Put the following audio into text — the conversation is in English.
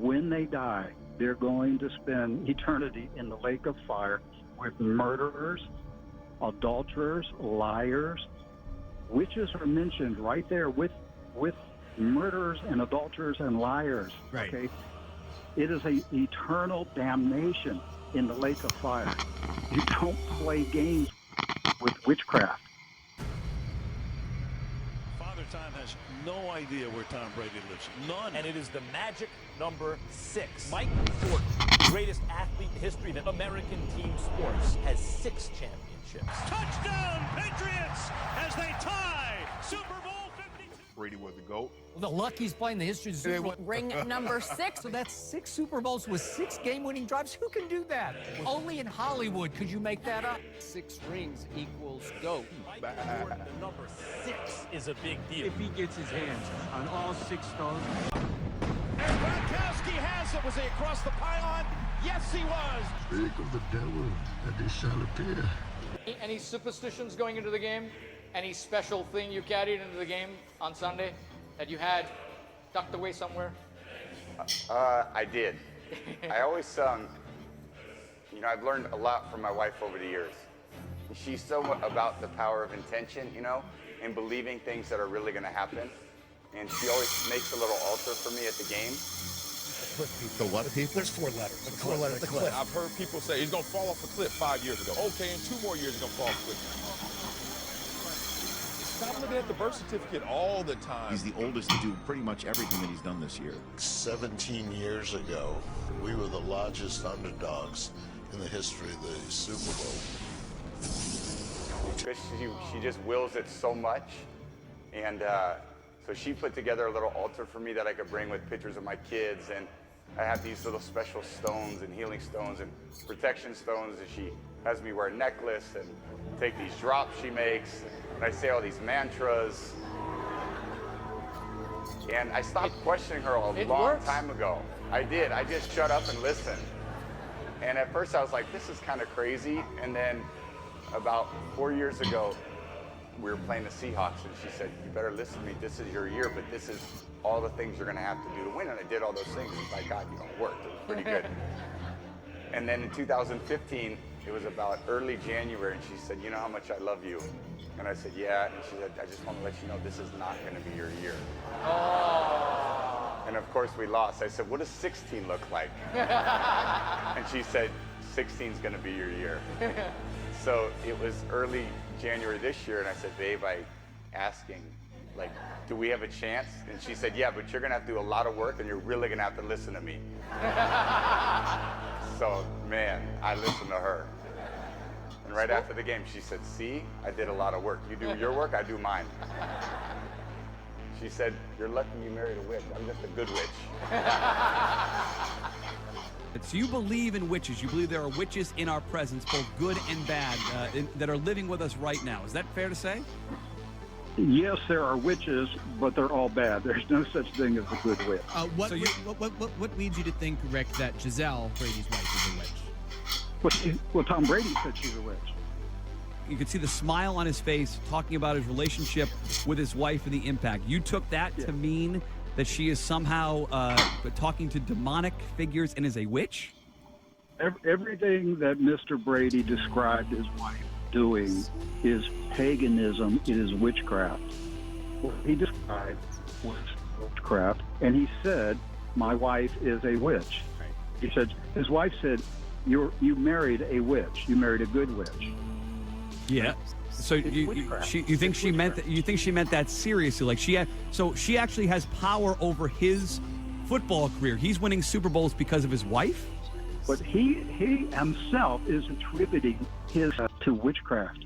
when they die, they're going to spend eternity in the lake of fire with murderers, adulterers, liars. Witches are mentioned right there with murderers and adulterers and liars. Right. Okay, it is a eternal damnation in the lake of fire. You don't play games with witchcraft. Father Time has no idea where Tom Brady lives. None. And it is the magic number 6. Mike Ford, greatest athlete in history of American team sports, has 6 championships. Touchdown, Patriots, as they tie Super Bowl 52. Brady was the GOAT. Well, the luckiest play in the history of the Super Bowl. Ring number 6. So that's 6 Super Bowls with 6 game-winning drives. Who can do that? Only in Hollywood could you make that up. 6 rings equals GOAT. Mike Ford, the number 6 is a big deal. If he gets his hands on all 6 stones. And Gronkowski has it. Was he across the pylon? Yes, he was. Speak of the devil, and he shall appear. Any superstitions going into the game? Any special thing you carried into the game on Sunday that you had tucked away somewhere? I did. I always, I've learned a lot from my wife over the years. She's so about the power of intention, and believing things that are really going to happen. And she always makes a little altar for me at the game. The what? There's 4 letters. The 4 letters. The cliff. I've heard people say he's going to fall off a cliff 5 years ago. Okay, in 2 more years he's going to fall off a cliff. Stop looking at the birth certificate all the time. He's the oldest to do pretty much everything that he's done this year. 17 years ago, we were the largest underdogs in the history of the Super Bowl. Because she just wills it so much. And so she put together a little altar for me that I could bring with pictures of my kids. And I have these little special stones and healing stones and protection stones. And she has me wear a necklace and take these drops she makes. And I say all these mantras. And I stopped questioning her a long time ago. I did. I just shut up and listened. And at first I was like, this is kind of crazy. And then about 4 years ago, we were playing the Seahawks, and she said, you better listen to me. This is your year, but this is all the things you're going to have to do to win. And I did all those things, and by God, it worked. It was pretty good. And then in 2015, it was about early January, and she said, you know how much I love you? And I said, yeah. And she said, I just want to let you know this is not going to be your year. Oh. And of course, we lost. I said, what does 16 look like? And she said, 16 is going to be your year. So it was early January this year, and I said, babe, asking, like, do we have a chance? And she said, yeah, but you're going to have to do a lot of work, and you're really going to have to listen to me. So, man, I listened to her. And right after the game, she said, see, I did a lot of work. You do your work, I do mine. She said, you're lucky you married a witch. I'm just a good witch. So you believe in witches. You believe there are witches in our presence, both good and bad, that are living with us right now. Is that fair to say? Yes, there are witches, but they're all bad. There's no such thing as a good witch. What leads you to think, Rick, that Giselle, Brady's wife, is a witch? Well, Tom Brady said she's a witch. You could see the smile on his face talking about his relationship with his wife and the impact. You took that to mean that she is somehow talking to demonic figures and is a witch? Everything that Mr. Brady described his wife doing is paganism, it is witchcraft. What he described was witchcraft, and he said, my wife is a witch. He said, his wife said, you married a witch. You married a good witch. Yeah. So you think she meant that? You think she meant that seriously? Like she actually has power over his football career. He's winning Super Bowls because of his wife. But he himself is attributing his to witchcraft.